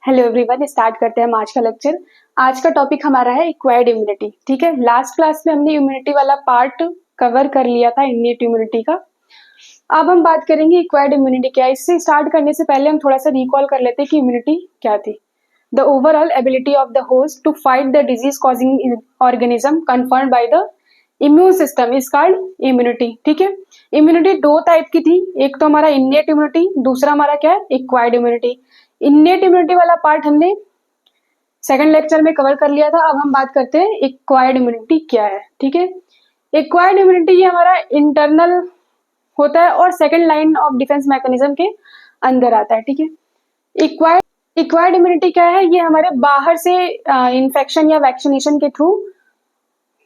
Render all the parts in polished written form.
Hello everyone, start करते हैं हम आज का लेक्चर। आज का टॉपिक हमारा है एक्वायर्ड इम्यूनिटी। ठीक है, लास्ट क्लास में हमने इम्यूनिटी वाला पार्ट कवर कर लिया था, इन्नेट इम्यूनिटी का। अब हम बात करेंगे एक्वायर्ड इम्यूनिटी क्या है। इससे स्टार्ट करने से पहले हम थोड़ा सा रिकॉल कर लेते हैं कि इम्यूनिटी क्या थी। The overall ability of the host to fight the disease causing organism confirmed by the immune system is called immunity. ठीक है, इम्यूनिटी दो टाइप की थी, एक तो हमारा इन्नेट इम्यूनिटी, दूसरा हमारा क्या है, एक्वायर्ड इम्यूनिटी। इन्नेट इम्यूनिटी वाला पार्ट हमने सेकंड लेक्चर में कवर कर लिया था। अब हम बात करते हैं एक्वायर्ड इम्यूनिटी क्या है। ठीक है, एक्वायर्ड इम्यूनिटी ये हमारा इंटरनल होता है और second line of defence mechanism के अंदर आता है। ठीक है, एक्वायर्ड इम्यूनिटी क्या है, ये हमारे बाहर से इन्फेक्शन या वैक्सीनेशन के थ्रू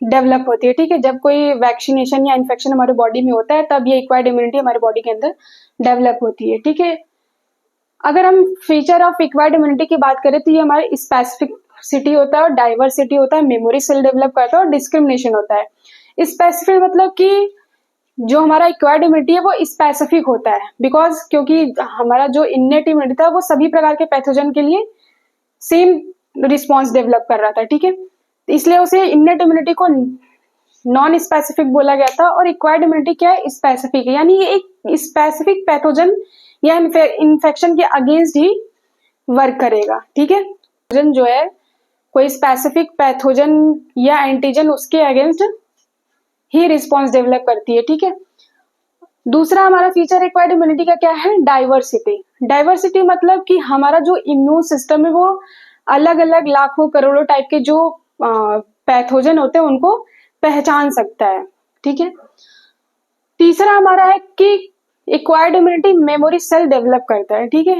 डेवलप होती है। ठीक है, जब कोई वैक्सीनेशन या इन्फेक्शन हमारे बॉडी में होता है तब ये एक्वायर्ड इम्यूनिटी हमारे बॉडी के अंदर डेवलप होती है। ठीक है, अगर हम फीचर ऑफ एक्वायर्ड इम्यूनिटी की बात करें तो ये हमारे स्पेसिफिसिटी होता है और डाइवर्सिटी होता है, मेमोरी सेल डेवलप करता है और डिस्क्रिमिनेशन होता है। स्पेसिफिक मतलब कि जो हमारा एक्वायर्ड इम्यूनिटी है वो स्पेसिफिक होता है, बिकॉज क्योंकि हमारा जो इन्नेट इम्यूनिटी था वो सभी प्रकार के पैथोजन के लिए सेम रिस्पॉन्स डेवलप कर रहा था। ठीक है, इसलिए उसे इन्नेट इम्यूनिटी को नॉन स्पेसिफिक बोला गया था। और एक्वायर्ड इम्यूनिटी क्या है, स्पेसिफिक है, यानी ये एक स्पेसिफिक पैथोजन या इन्फेक्शन के अगेंस्ट ही वर्क करेगा। ठीक है, जो है कोई स्पेसिफिक पैथोजन या एंटीजन उसके अगेंस्ट ही रिस्पॉन्स डेवलप करती है। ठीक है, दूसरा हमारा फीचर एक्वायर्ड इम्यूनिटी का क्या है, डाइवर्सिटी। डाइवर्सिटी मतलब कि हमारा जो इम्यून सिस्टम है वो अलग अलग लाखों करोड़ों टाइप के जो पैथोजन होते हैं उनको पहचान सकता है। ठीक है, तीसरा हमारा है कि acquired immunity memory cell develop करता है। ठीक है,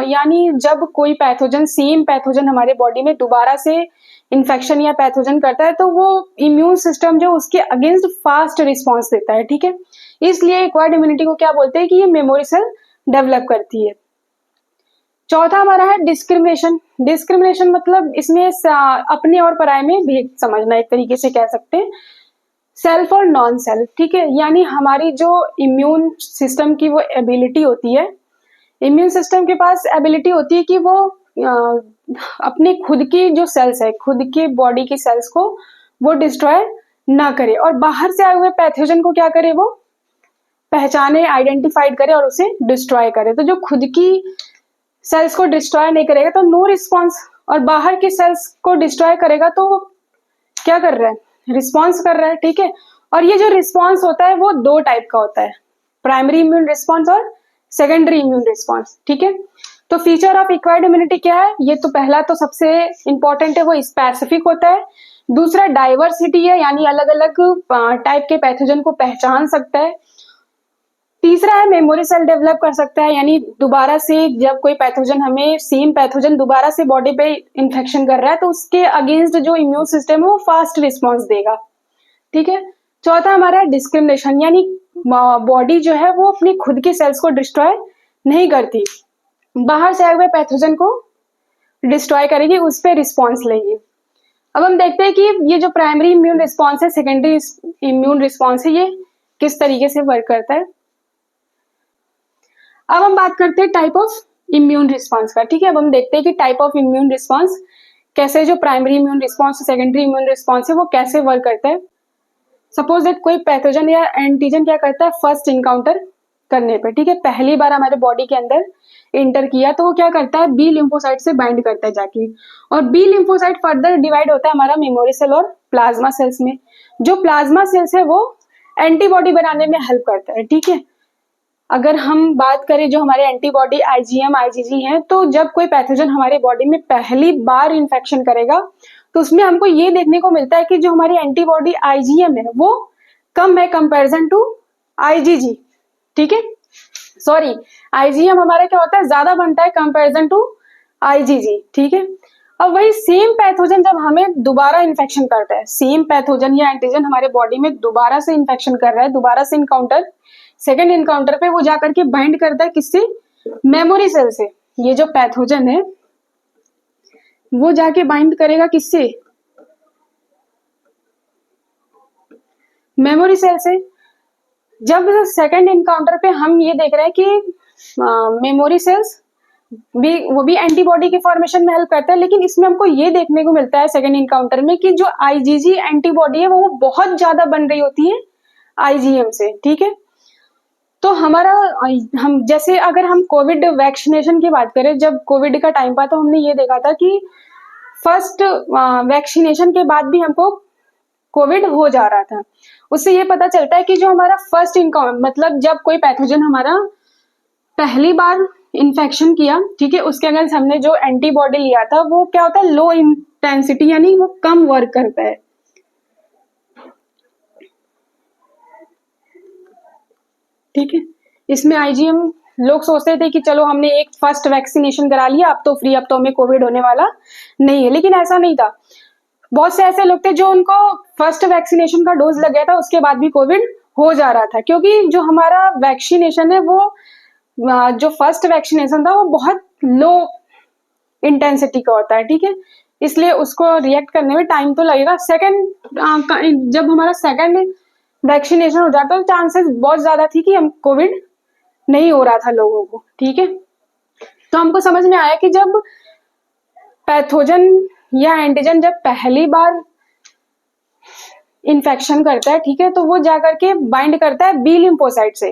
यानी जब कोई पैथोजन, सेम पैथोजन हमारे बॉडी में दोबारा से इन्फेक्शन या पैथोजन करता है तो वो इम्यून सिस्टम जो उसके अगेंस्ट फास्ट रिस्पॉन्स देता है। ठीक है, इसलिए एक्वायर्ड इम्यूनिटी को क्या बोलते हैं कि ये मेमोरी सेल डेवलप करती है। चौथा हमारा है डिस्क्रिमिनेशन। डिस्क्रिमिनेशन मतलब इसमें अपने और पराये में भेद समझना, एक तरीके से कह सकते हैं, सेल्फ और नॉन सेल्फ। ठीक है, यानी हमारी जो इम्यून सिस्टम की वो एबिलिटी होती है, इम्यून सिस्टम के पास एबिलिटी होती है कि वो अपने खुद की जो सेल्स है, खुद के बॉडी की सेल्स को वो डिस्ट्रॉय ना करे और बाहर से आए हुए पैथोजन को क्या करे, वो पहचाने, आइडेंटिफाइड करे और उसे डिस्ट्रॉय करे। तो जो खुद की सेल्स को डिस्ट्रॉय नहीं करेगा तो नो रिस्पॉन्स, और बाहर की सेल्स को डिस्ट्रॉय करेगा तो वो क्या कर रहा है, रिस्पॉन्स कर रहा है। ठीक है, और ये जो रिस्पॉन्स होता है वो दो टाइप का होता है, प्राइमरी इम्यून रिस्पॉन्स और सेकेंडरी इम्यून रिस्पॉन्स। ठीक है, तो फीचर ऑफ एक्वायर्ड इम्यूनिटी क्या है, ये तो पहला तो सबसे इंपॉर्टेंट है, वो स्पेसिफिक होता है। दूसरा डाइवर्सिटी है, यानी अलग अलग टाइप के पैथोजन को पहचान सकता है। तीसरा है मेमोरी सेल डेवलप कर सकता है, यानी दोबारा से जब कोई पैथोजन, हमें सेम पैथोजन दोबारा से बॉडी पे इन्फेक्शन कर रहा है तो उसके अगेंस्ट जो इम्यून सिस्टम है वो फास्ट रिस्पॉन्स देगा। ठीक है, चौथा हमारा है डिस्क्रिमिनेशन, यानी बॉडी जो है वो अपनी खुद के सेल्स को डिस्ट्रॉय नहीं करती, बाहर से आए हुए पैथोजन को डिस्ट्रॉय करेगी, उस पर रिस्पॉन्स लेगी। अब हम देखते हैं कि ये जो प्राइमरी इम्यून रिस्पॉन्स है, सेकेंडरी इम्यून रिस्पॉन्स है, ये किस तरीके से वर्क करता है। अब हम बात करते हैं टाइप ऑफ इम्यून रिस्पॉन्स का। ठीक है, अब हम देखते हैं कि टाइप ऑफ इम्यून रिस्पॉन्स कैसे, जो primary immune response, secondary immune response है वो कैसे वर्क करता है। सपोज दैट कोई पैथोजन या एंटीजन क्या करता है, फर्स्ट इनकाउंटर करने पे, ठीक है, पहली बार हमारे बॉडी के अंदर इंटर किया तो वो क्या करता है, बी लिम्फोसाइट से बाइंड करता है जाके, और बी लिम्फोसाइट फर्दर डिवाइड होता है हमारा मेमोरी सेल और प्लाज्मा सेल्स में। जो प्लाज्मा सेल्स है वो एंटीबॉडी बनाने में हेल्प करता है। ठीक है, अगर हम बात करें जो हमारे एंटीबॉडी आईजीएम आईजीजी हैं, तो जब कोई पैथोजन हमारे बॉडी में पहली बार इन्फेक्शन करेगा तो उसमें हमको ये देखने को मिलता है कि जो हमारी एंटीबॉडी आईजीएम है वो कम है कंपैरिजन टू आईजीजी। ठीक है, सॉरी, आईजीएम हमारा क्या होता है, ज्यादा बनता है कंपैरिजन टू आईजीजी। ठीक है, अब वही सेम पैथोजन जब हमें दोबारा इन्फेक्शन करता है, सेम पैथोजन या एंटीजन हमारे बॉडी में दोबारा से इन्फेक्शन कर रहा है, दोबारा से इनकाउंटर, सेकेंड इनकाउंटर पे वो जाकर के बाइंड करता है किससे, मेमोरी सेल से। ये जो पैथोजन है वो जाके बाइंड करेगा किससे, मेमोरी सेल से। जब सेकेंड इनकाउंटर पे हम ये देख रहे हैं कि मेमोरी सेल्स वो भी एंटीबॉडी के फॉर्मेशन में हेल्प करता है। लेकिन इसमें हमको ये देखने को मिलता है सेकेंड इनकाउंटर में कि जो आईजीजी एंटीबॉडी है वो बहुत ज्यादा बन रही होती है आईजीएम से, ठीक है। तो हमारा हम जैसे अगर हम कोविड वैक्सीनेशन की बात करें, जब कोविड का टाइम था तो हमने ये देखा था कि फर्स्ट वैक्सीनेशन के बाद भी हमको कोविड हो जा रहा था। उससे ये पता चलता है कि जो हमारा फर्स्ट इनकाउंटर, मतलब जब कोई पैथोजन हमारा पहली बार इन्फेक्शन किया, ठीक है, उसके अगेंस्ट हमने जो एंटीबॉडी लिया था वो क्या होता है, लो इंटेंसिटी, यानी वो कम वर्क करता है, ठीक है। इसमें आईजीएम, लोग सोचते थे कि चलो हमने एक फर्स्ट वैक्सीनेशन करा लिया, अब तो फ्री, अब तो हमें कोविड होने वाला नहीं है, लेकिन ऐसा नहीं था। बहुत से ऐसे लोग थे जो उनको फर्स्ट वैक्सीनेशन का डोज लग गया था, उसके बाद भी कोविड हो जा रहा था, क्योंकि जो हमारा वैक्सीनेशन है वो जो फर्स्ट वैक्सीनेशन था वो बहुत लो इंटेंसिटी का होता है, ठीक है। इसलिए उसको रिएक्ट करने में टाइम तो लगेगा। सेकंड, जब हमारा सेकंड वैक्सीनेशन हो जाता तो चांसेस बहुत ज्यादा थी कि हम कोविड नहीं हो रहा था लोगों को, ठीक है। तो हमको समझ में आया कि जब पैथोजन या एंटीजन जब पहली बार इन्फेक्शन करता है, ठीक है, तो वो जाकर के बाइंड करता है बी लिम्फोसाइट से,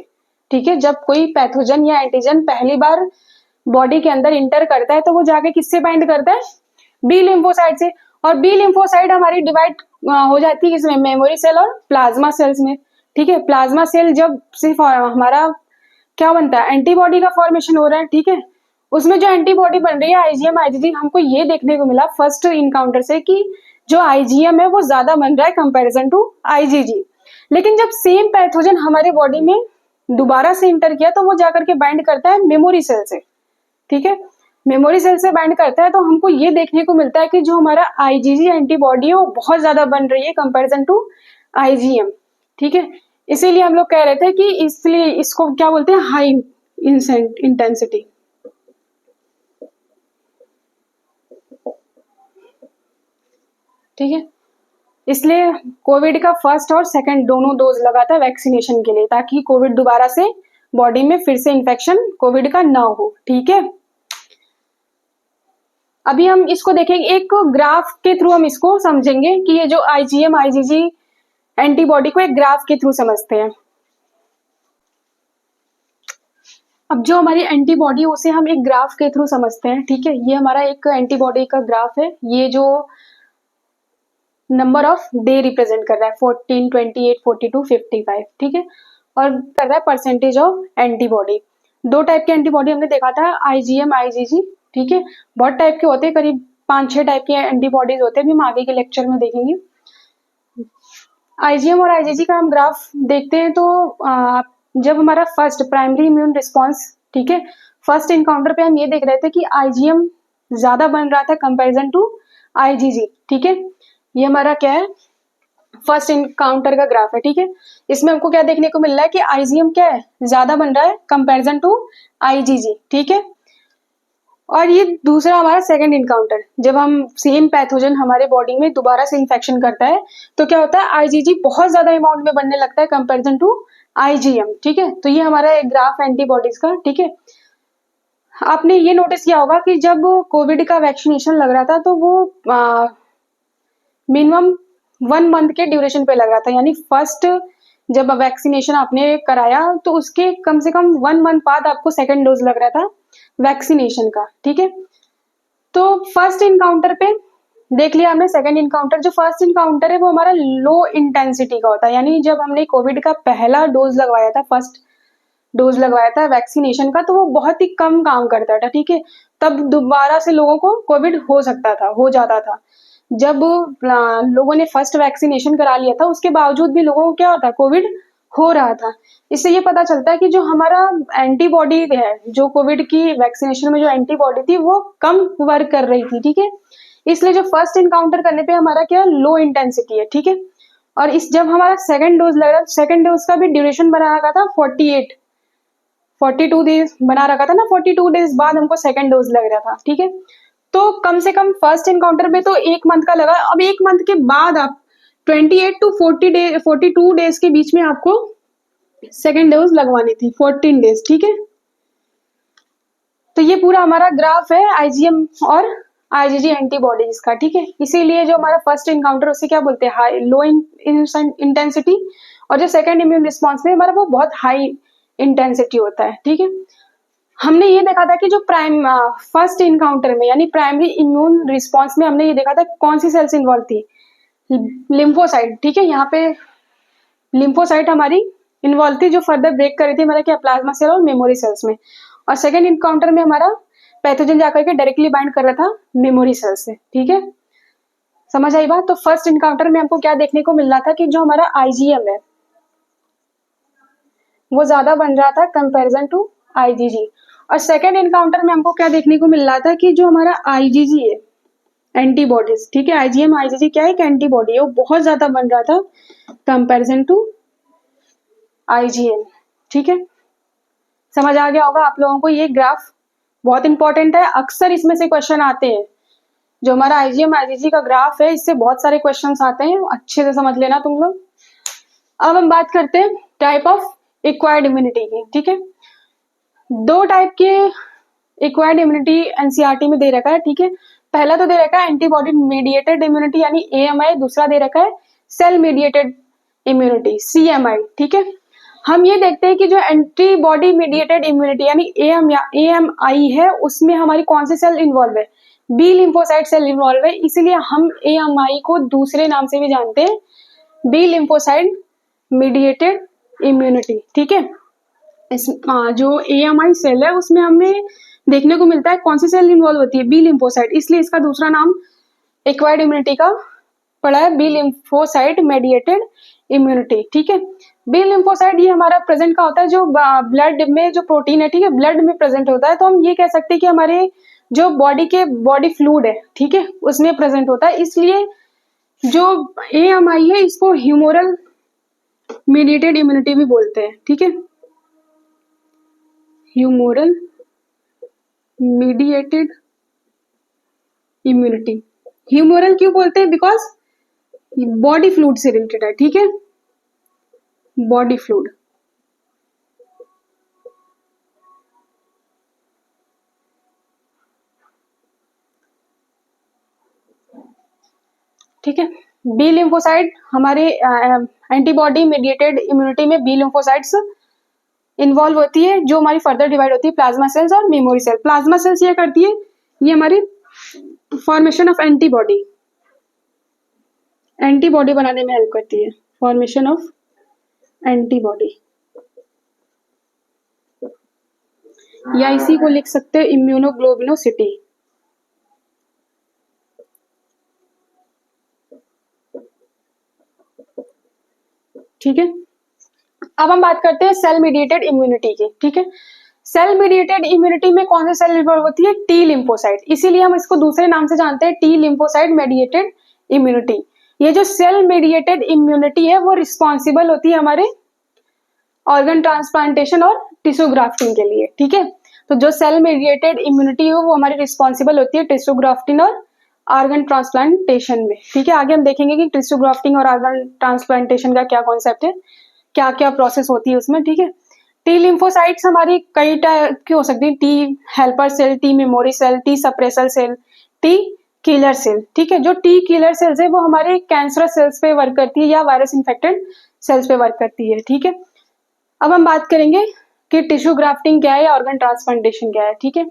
ठीक है। जब कोई पैथोजन या एंटीजन पहली बार बॉडी के अंदर इंटर करता है तो वो जाके किससे बाइंड करता है, बी लिम्फोसाइट से। और बी लिम्फोसाइट हमारी डिवाइड हो जाती है इसमें मेमोरी सेल और प्लाज्मा सेल्स में, ठीक है। प्लाज्मा सेल जब सिर्फ हमारा क्या बनता है, एंटीबॉडी का फॉर्मेशन हो रहा है, ठीक है। उसमें जो एंटीबॉडी बन रही है आईजीएम आईजीजी, हमको ये देखने को मिला फर्स्ट इनकाउंटर से कि जो आईजीएम है वो ज्यादा बन रहा है कंपैरिजन टू आईजीजी। लेकिन जब सेम पैथोजन हमारे बॉडी में दोबारा से इंटर किया तो वो जाकर के बाइंड करता है मेमोरी सेल से, ठीक है। मेमोरी सेल से बाइंड करता है तो हमको ये देखने को मिलता है कि जो हमारा आईजीजी एंटीबॉडी है वो बहुत ज्यादा बन रही है कंपैरिजन टू आईजीएम, ठीक है। इसीलिए हम लोग कह रहे थे कि इसलिए इसको क्या बोलते हैं, हाई इंटेंसिटी, ठीक है। इसलिए कोविड का फर्स्ट और सेकंड दोनों डोज लगा था वैक्सीनेशन के लिए, ताकि कोविड दोबारा से बॉडी में फिर से इन्फेक्शन कोविड का ना हो, ठीक है। अभी हम इसको देखेंगे, एक ग्राफ के थ्रू हम इसको समझेंगे कि ये जो आईजीएम आईजीजी एंटीबॉडी को एक ग्राफ के थ्रू समझते हैं। अब जो हमारी एंटीबॉडी है उसे हम एक ग्राफ के थ्रू समझते हैं, ठीक है। ये हमारा एक एंटीबॉडी का ग्राफ है, ये जो नंबर ऑफ डे रिप्रेजेंट कर रहा है 14, 28, 42, 55, ठीक है। और कर रहा है परसेंटेज ऑफ एंटीबॉडी। दो टाइप के एंटीबॉडी हमने देखा था, आईजीएम आईजीजी, ठीक है। बहुत टाइप के होते हैं, करीब 5-6 टाइप के एंटीबॉडीज होते हैं, भी हम आगे के लेक्चर में देखेंगे। आईजीएम और आईजीजी का हम ग्राफ देखते हैं तो जब हमारा फर्स्ट प्राइमरी इम्यून रिस्पॉन्स, ठीक है, फर्स्ट इनकाउंटर पे हम ये देख रहे थे कि आईजीएम ज्यादा बन रहा था कंपैरिजन टू आईजीजी, ठीक है। ये हमारा क्या है, फर्स्ट इनकाउंटर का ग्राफ है, ठीक है। इसमें हमको क्या देखने को मिल रहा है कि आईजीएम क्या है, ज्यादा बन रहा है कंपैरिजन टू आईजीजी, ठीक है। और ये दूसरा हमारा सेकंड इनकाउंटर, जब हम सेम पैथोजन हमारे बॉडी में दोबारा से इन्फेक्शन करता है तो क्या होता है, आईजीजी बहुत ज्यादा अमाउंट में बनने लगता है कंपैरिजन टू आईजीएम, ठीक है। तो ये हमारा एक ग्राफ एंटीबॉडीज का, ठीक है। आपने ये नोटिस किया होगा कि जब कोविड का वैक्सीनेशन लग रहा था तो वो मिनिमम 1 मंथ के ड्यूरेशन पे लग रहा था, यानी फर्स्ट जब वैक्सीनेशन आपने कराया तो उसके कम से कम 1 मंथ बाद आपको सेकंड डोज लग रहा था वैक्सीनेशन का, ठीक है। तो फर्स्ट इनकाउंटर पे देख लिया हमने। सेकंड इनकाउंटर, जो फर्स्ट इनकाउंटर है वो हमारा लो इंटेंसिटी का होता है, यानी जब हमने कोविड का पहला डोज लगवाया था, फर्स्ट डोज लगवाया था वैक्सीनेशन का, तो वो बहुत ही कम काम करता था, ठीक है। तब दोबारा से लोगों को कोविड हो सकता था, हो जाता था। जब लोगों ने फर्स्ट वैक्सीनेशन करा लिया था उसके बावजूद भी लोगों को क्या होता, कोविड हो रहा था। इससे ये पता चलता है कि जो हमारा एंटीबॉडी है, जो कोविड की वैक्सीनेशन में जो एंटीबॉडी थी वो कम वर्क कर रही थी, ठीक है। इसलिए जो फर्स्ट इनकाउंटर करने पे हमारा क्या लो इंटेंसिटी है, ठीक है। और इस जब हमारा सेकंड डोज लग रहा था, सेकंड डोज का भी ड्यूरेशन बना रखा था 42 डेज बना रखा था ना, 42 डेज बाद हमको सेकंड डोज लग रहा था, ठीक है। तो कम से कम फर्स्ट इनकाउंटर में तो 1 मंथ का लगा। अब 1 मंथ के बाद आप 28 टू 42 डेज के बीच में आपको सेकेंड डोज लगवानी थी, 14 डेज, ठीक है। तो ये पूरा हमारा ग्राफ है आईजीएम और आईजीजी एंटीबॉडीज का, ठीक है। इसीलिए जो हमारा फर्स्ट इनकाउंटर उसे क्या बोलते हैं, हाई लो इंटेंसिटी, और जो सेकंड इम्यून रिस्पॉन्स में हमारा वो बहुत हाई इंटेंसिटी होता है, ठीक है। हमने ये देखा था कि जो फर्स्ट इनकाउंटर में यानी प्राइमरी इम्यून रिस्पॉन्स में हमने ये देखा था कौन सी सेल्स इन्वॉल्व थी, लिम्फोसाइट, ठीक है। यहाँ पे लिम्फोसाइट हमारी इन्वॉल्व थी जो फर्दर ब्रेक कर रही थी हमारा क्या, प्लाज्मा सेल और मेमोरी सेल्स में। और सेकेंड इनकाउंटर में हमारा पैथोजन जाकर के डायरेक्टली बाइंड कर रहा था मेमोरी सेल से, ठीक है। समझ आई बात। तो फर्स्ट इनकाउंटर में हमको क्या देखने को मिल रहा था कि जो हमारा आईजीएम है वो ज्यादा बन रहा था कंपैरिजन टू आईजीजी। और सेकेंड इनकाउंटर में हमको क्या देखने को मिल रहा था कि जो हमारा आईजीजी है एंटीबॉडीज, ठीक है, आईजीएम आईजीजी क्या है, एक एंटीबॉडी है, वो बहुत ज्यादा बन रहा था कंपैरिजन टू आईजीएम, ठीक है। समझ आ गया होगा आप लोगों को। ये ग्राफ बहुत इंपॉर्टेंट है, अक्सर इसमें से क्वेश्चन आते हैं। जो हमारा आईजीएम आईजीजी का ग्राफ है इससे बहुत सारे क्वेश्चंस आते हैं, अच्छे से समझ लेना तुम लोग। अब हम बात करते हैं टाइप ऑफ एक्वायर्ड इम्यूनिटी की, ठीक है। दो टाइप के एक्वायर्ड इम्यूनिटी एनसीईआरटी में दे रखा है, ठीक है। पहला तो दे रखा है एंटीबॉडी मीडिएटेड इम्यूनिटी यानी एएमआई, दूसरा दे रखा है सेल मीडिएटेड इम्यूनिटी सीएमआई, ठीक है। हम ये देखते हैं कि जो एंटीबॉडी मीडिएटेड इम्यूनिटी यानी एएमआई है उसमें हमारी कौन सी सेल इन्वॉल्व है, बी लिम्फोसाइट सेल इन्वॉल्व है, इसीलिए हम एएमआई को दूसरे नाम से भी जानते हैं, बी लिम्फोसाइट मीडिएटेड इम्यूनिटी, ठीक है। इस जो एएमआई सेल है उसमें हमें देखने को मिलता है कौन सी सेल इन्वॉल्व होती है, बी लिम्फोसाइट, इसलिए इसका दूसरा नाम एक्वायर्ड इम्यूनिटी का पड़ा है बी लिम्फोसाइट मेडिएटेड इम्यूनिटी, ठीक है। बी लिम्फोसाइट ये हमारा प्रेजेंट का होता है जो ब्लड में जो प्रोटीन है, ठीक है, ब्लड में प्रेजेंट होता है। तो हम ये कह सकते हैं कि हमारे जो बॉडी फ्लूइड है, ठीक है, उसमें प्रेजेंट होता है। इसलिए जो एएमआई है इसको ह्यूमोरल मीडिएटेड इम्यूनिटी भी बोलते हैं, ठीक है, ह्यूमोरल मीडिएटेड इम्यूनिटी। ह्यूमोरल क्यों बोलते हैं, बिकॉज बॉडी फ्लूइड से रिलेटेड है, ठीक है, बॉडी फ्लूइड। ठीक है, बी लिम्फोसाइट हमारे एंटीबॉडी मीडिएटेड इम्यूनिटी में बी लिम्फोसाइट्स इन्वॉल्व होती है जो हमारी फर्दर डिवाइड होती है प्लाज्मा सेल्स और मेमोरी सेल। प्लाज्मा सेल्स ये करती है, ये हमारी फॉर्मेशन ऑफ एंटीबॉडी बनाने में हेल्प करती है, फॉर्मेशन ऑफ एंटीबॉडी, या इसी को लिख सकते हैं इम्यूनोग्लोबिनोसिटी, ठीक है। अब हम बात करते हैं सेल मीडिएटेड इम्यूनिटी की, ठीक है। सेल मीडिएटेड इम्यूनिटी में कौन सी सेल इन्वॉल्व होती है, टी लिम्फोसाइट, इसीलिए हम इसको दूसरे नाम से जानते हैं टी लिम्फोसाइट मेडिएटेड इम्यूनिटी। ये जो सेल मेडिएटेड इम्यूनिटी है वो रिस्पॉन्सिबल होती है हमारे ऑर्गन ट्रांसप्लांटेशन और टिश्यू ग्राफ्टिंग के लिए, ठीक है। तो जो सेल मेडिएटेड इम्यूनिटी है वो हमारी रिस्पॉन्सिबल होती है टिश्यू ग्राफ्टिंग और ऑर्गन ट्रांसप्लांटेशन में, ठीक है। आगे हम देखेंगे कि टिश्यू ग्राफ्टिंग और ऑर्गन ट्रांसप्लांटेशन का क्या कॉन्सेप्ट है, क्या क्या प्रोसेस होती है उसमें, ठीक है। टी लिम्फोसाइट्स हमारी कई टाइप की हो सकती है, T helper cell, T memory cell, T suppressor cell, T killer cell, ठीक है। जो टी किलर सेल्स है वो हमारे कैंसरस सेल्स पे वर्क करती है या वायरस इन्फेक्टेड सेल्स पे वर्क करती है, ठीक है। अब हम बात करेंगे कि टिश्यू ग्राफ्टिंग क्या है या ऑर्गन ट्रांसप्लांटेशन क्या है, ठीक है।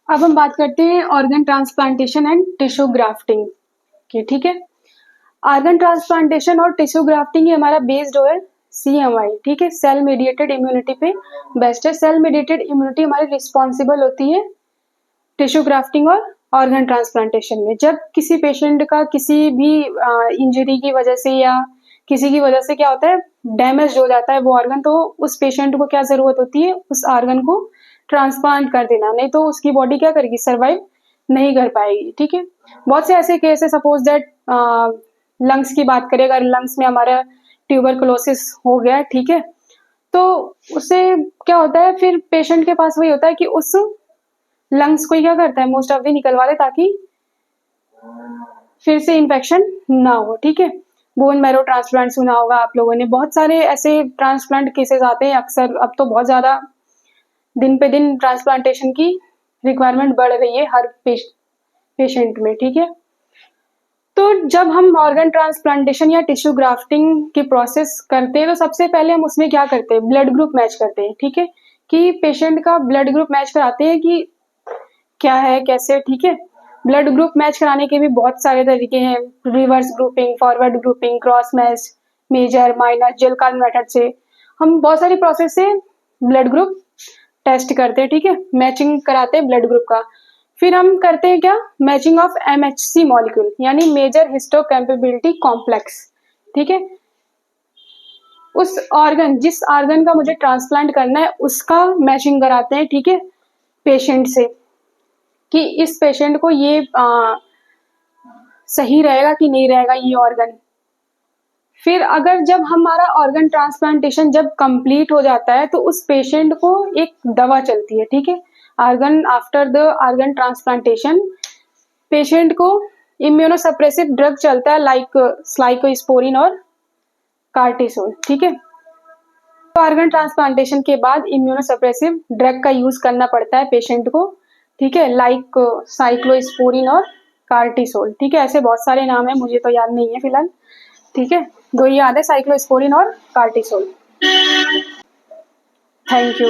अब हम बात करते हैं organ transplantation and tissue grafting की, ठीक है। ऑर्गन ट्रांसप्लांटेशन और टिश्यू ग्राफ्टिंग ये हमारा बेस्ड जो है सीएमआई, ठीक है, सेल मेडिएटेड इम्यूनिटी पे बेस्ट है। सेल मेडिएटेड इम्यूनिटी हमारी रिस्पॉन्सिबल होती है टिश्यू ग्राफ्टिंग और ऑर्गन ट्रांसप्लांटेशन में। जब किसी पेशेंट का किसी भी इंजरी की वजह से या किसी की वजह से क्या होता है, डैमेज हो जाता है वो ऑर्गन, तो उस पेशेंट को क्या जरूरत होती है, उस ऑर्गन को ट्रांसप्लांट कर देना, नहीं तो उसकी बॉडी क्या करेगी, सर्वाइव नहीं कर पाएगी, ठीक है। बहुत से ऐसे केस है, सपोज दैट लंग्स की बात करें, अगर लंग्स में हमारा ट्यूबरकुलोसिस हो गया, ठीक है, तो उससे क्या होता है, फिर पेशेंट के पास वही होता है कि उस लंग्स को ही क्या करता है, मोस्ट ऑफ द निकलवा दे ताकि फिर से इन्फेक्शन ना हो, ठीक है। बोन मैरो ट्रांसप्लांट सुना होगा आप लोगों ने, बहुत सारे ऐसे ट्रांसप्लांट केसेस आते हैं अक्सर, अब तो बहुत ज्यादा दिन पे दिन ट्रांसप्लांटेशन की रिक्वायरमेंट बढ़ रही है हर पेशेंट में, ठीक है। तो जब हम ऑर्गन ट्रांसप्लांटेशन या टिश्यू ग्राफ्टिंग की प्रोसेस करते हैं तो सबसे पहले हम उसमें क्या करते हैं, ब्लड ग्रुप मैच करते हैं, ठीक है, कि पेशेंट का ब्लड ग्रुप मैच कराते हैं कि क्या है कैसे, ठीक है। ब्लड ग्रुप मैच कराने के भी बहुत सारे तरीके हैं, reverse grouping, forward grouping, cross match, major, minor, gel card method से हम बहुत सारी प्रोसेस से ब्लड ग्रुप टेस्ट करते हैं, ठीक है, मैचिंग कराते हैं ब्लड ग्रुप का। फिर हम करते हैं क्या, मैचिंग ऑफ MHC मॉलिक्यूल यानी मेजर हिस्टोकैपेबिलिटी कॉम्प्लेक्स, ठीक है। उस ऑर्गन, जिस ऑर्गन का मुझे ट्रांसप्लांट करना है उसका मैचिंग कराते हैं, ठीक है, पेशेंट से, कि इस पेशेंट को ये सही रहेगा कि नहीं रहेगा ये ऑर्गन। फिर अगर जब हमारा ऑर्गन ट्रांसप्लांटेशन जब कंप्लीट हो जाता है तो उस पेशेंट को एक दवा चलती है, ठीक है। Organ after the organ transplantation patient को इम्यूनोसप्रेसिव ड्रग चलता है लाइक साइक्लोस्पोरिन और कार्टिसोल, ठीक है। तो ऑर्गन ट्रांसप्लांटेशन के बाद इम्यूनोसप्रेसिव ड्रग का यूज करना पड़ता है पेशेंट को, ठीक है, लाइक साइक्लोस्पोरिन और कार्टिसोल, ठीक है। ऐसे बहुत सारे नाम है, मुझे तो याद नहीं है फिलहाल, ठीक है। दो याद है, साइक्लोस्पोरिन और कार्टिसोल। Thank you.